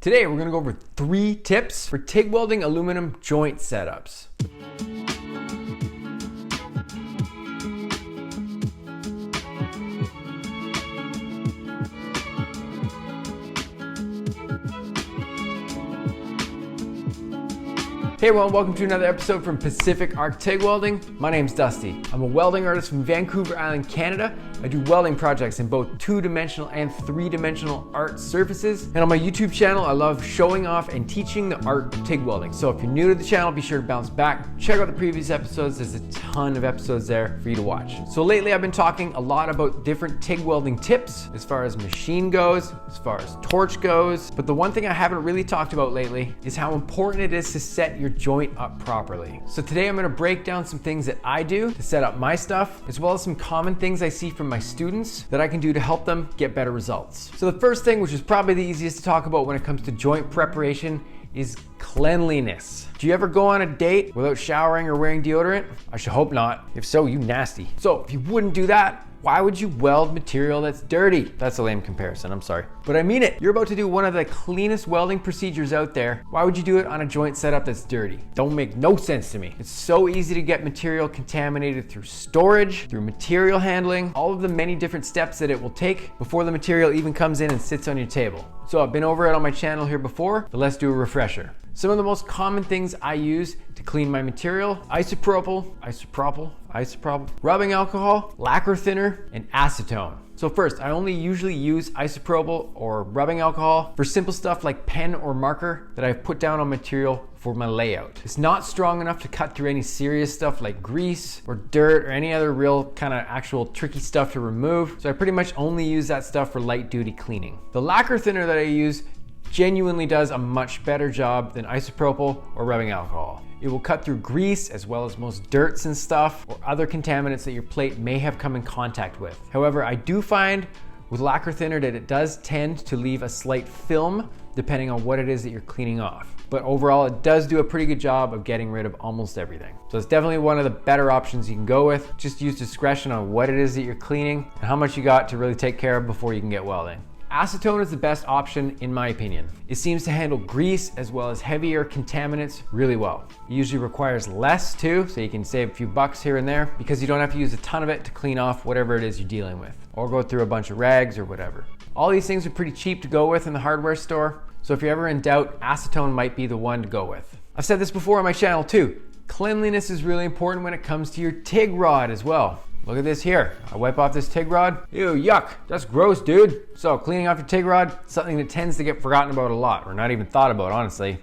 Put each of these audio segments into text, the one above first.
Today we're going to go over 3 tips for TIG welding aluminum joint setups. Hey everyone, welcome to another episode from Pacific Arc TIG Welding. My name's Dusty. I'm a welding artist from Vancouver Island, Canada. I do welding projects in both 2-dimensional and 3-dimensional art surfaces. And on my YouTube channel, I love showing off and teaching the art of TIG welding. So if you're new to the channel, be sure to bounce back. Check out the previous episodes. There's a ton of episodes there for you to watch. So lately I've been talking a lot about different TIG welding tips as far as machine goes, as far as torch goes. But the one thing I haven't really talked about lately is how important it is to set your joint up properly. So today I'm going to break down some things that I do to set up my stuff, as well as some common things I see from my students that I can do to help them get better results. So the first thing, which is probably the easiest to talk about when it comes to joint preparation, is cleanliness. Do you ever go on a date without showering or wearing deodorant? I should hope not. If so, you nasty. So if you wouldn't do that, why would you weld material that's dirty? That's a lame comparison, I'm sorry. But I mean it. You're about to do one of the cleanest welding procedures out there. Why would you do it on a joint setup that's dirty? Don't make no sense to me. It's so easy to get material contaminated through storage, through material handling, all of the many different steps that it will take before the material even comes in and sits on your table. So I've been over it on my channel here before, but let's do a refresher. Some of the most common things I use to clean my material: isopropyl, rubbing alcohol, lacquer thinner, and acetone. So first, I only usually use isopropyl or rubbing alcohol for simple stuff like pen or marker that I've put down on material for my layout. It's not strong enough to cut through any serious stuff like grease or dirt or any other real kind of actual tricky stuff to remove. So I pretty much only use that stuff for light duty cleaning. The lacquer thinner that I use genuinely does a much better job than isopropyl or rubbing alcohol. It will cut through grease as well as most dirts and stuff or other contaminants that your plate may have come in contact with. However, I do find with lacquer thinner that it does tend to leave a slight film depending on what it is that you're cleaning off. But overall, it does do a pretty good job of getting rid of almost everything. So it's definitely one of the better options you can go with. Just use discretion on what it is that you're cleaning and how much you got to really take care of before you can get welding. Acetone is the best option in my opinion. It seems to handle grease as well as heavier contaminants really well. It usually requires less too, so you can save a few bucks here and there because you don't have to use a ton of it to clean off whatever it is you're dealing with, or go through a bunch of rags or whatever. All these things are pretty cheap to go with in the hardware store, so if you're ever in doubt, acetone might be the one to go with. I've said this before on my channel too. Cleanliness is really important when it comes to your TIG rod as well. Look at this here. I wipe off this TIG rod. Ew, yuck, that's gross, dude. So cleaning off your TIG rod, something that tends to get forgotten about a lot, or not even thought about, honestly.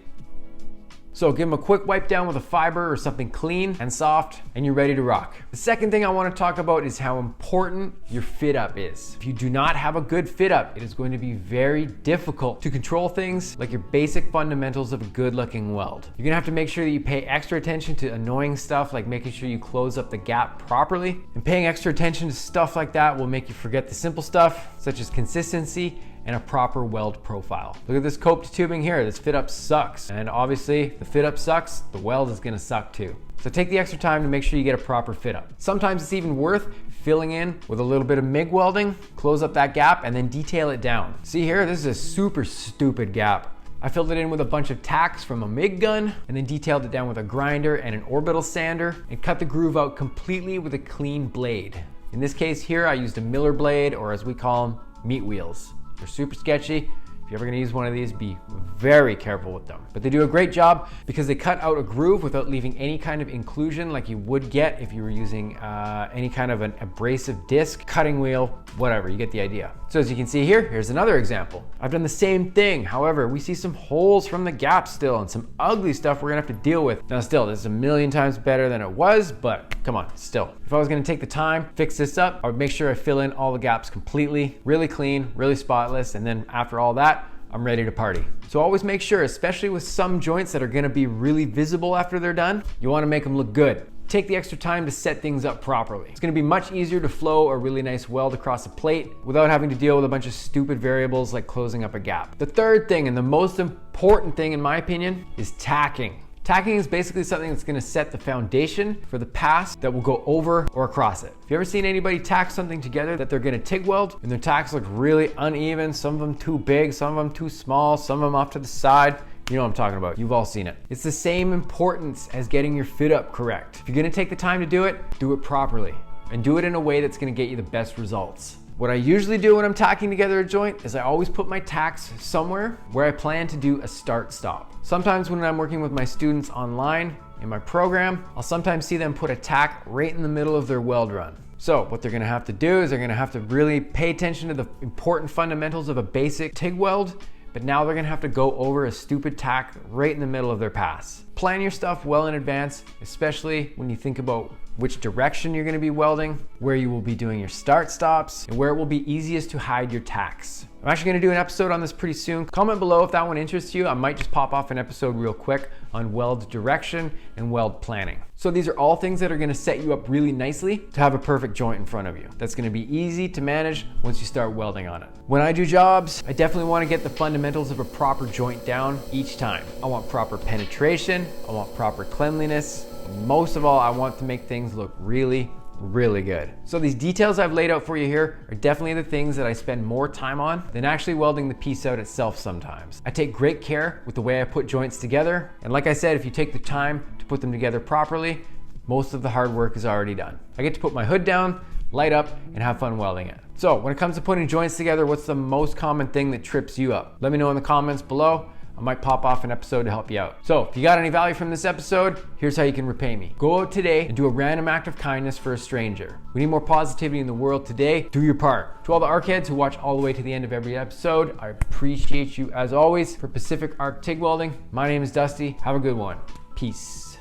So give them a quick wipe down with a fiber or something clean and soft, and you're ready to rock. The second thing I want to talk about is how important your fit up is. If you do not have a good fit up, it is going to be very difficult to control things like your basic fundamentals of a good looking weld. You're gonna have to make sure that you pay extra attention to annoying stuff like making sure you close up the gap properly. And paying extra attention to stuff like that will make you forget the simple stuff, such as consistency and a proper weld profile. Look at this coped tubing here. This fit up sucks. And obviously, if the fit up sucks, the weld is gonna suck too. So take the extra time to make sure you get a proper fit up. Sometimes it's even worth filling in with a little bit of MIG welding, close up that gap, and then detail it down. See here, this is a super stupid gap. I filled it in with a bunch of tacks from a MIG gun, and then detailed it down with a grinder and an orbital sander, and cut the groove out completely with a clean blade. In this case here, I used a Miller blade, or as we call them, meat wheels. They're super sketchy. If you're ever gonna use one of these, be very careful with them. But they do a great job because they cut out a groove without leaving any kind of inclusion like you would get if you were using any kind of an abrasive disc, cutting wheel, whatever, you get the idea. So as you can see here, here's another example. I've done the same thing. However, we see some holes from the gap still and some ugly stuff we're gonna have to deal with. Now still, this is a million times better than it was, but come on, still. If I was gonna take the time, fix this up, I would make sure I fill in all the gaps completely, really clean, really spotless, and then after all that, I'm ready to party. So always make sure, especially with some joints that are gonna be really visible after they're done, you wanna make them look good. Take the extra time to set things up properly. It's gonna be much easier to flow a really nice weld across a plate without having to deal with a bunch of stupid variables like closing up a gap. The third thing, and the most important thing in my opinion, is tacking. Tacking is basically something that's gonna set the foundation for the pass that will go over or across it. Have you ever seen anybody tack something together that they're gonna TIG weld and their tacks look really uneven, some of them too big, some of them too small, some of them off to the side? You know what I'm talking about. You've all seen it. It's the same importance as getting your fit up correct. If you're gonna take the time to do it properly and do it in a way that's gonna get you the best results. What I usually do when I'm tacking together a joint is I always put my tacks somewhere where I plan to do a start stop. Sometimes when I'm working with my students online in my program, I'll sometimes see them put a tack right in the middle of their weld run. So what they're gonna have to do is they're gonna have to really pay attention to the important fundamentals of a basic TIG weld, but now they're gonna have to go over a stupid tack right in the middle of their pass. Plan your stuff well in advance, especially when you think about which direction you're gonna be welding, where you will be doing your start stops, and where it will be easiest to hide your tacks. I'm actually gonna do an episode on this pretty soon. Comment below if that one interests you. I might just pop off an episode real quick on weld direction and weld planning. So these are all things that are gonna set you up really nicely to have a perfect joint in front of you. That's gonna be easy to manage once you start welding on it. When I do jobs, I definitely wanna get the fundamentals of a proper joint down each time. I want proper penetration, I want proper cleanliness. Most of all, I want to make things look really, really good. So these details I've laid out for you here are definitely the things that I spend more time on than actually welding the piece out itself sometimes. I take great care with the way I put joints together. And like I said, if you take the time to put them together properly, most of the hard work is already done. I get to put my hood down, light up, and have fun welding it. So when it comes to putting joints together, what's the most common thing that trips you up? Let me know in the comments below. I might pop off an episode to help you out. So if you got any value from this episode, here's how you can repay me. Go out today and do a random act of kindness for a stranger. We need more positivity in the world today. Do your part. To all the arc heads who watch all the way to the end of every episode, I appreciate you as always. For Pacific Arc TIG Welding, my name is Dusty. Have a good one. Peace.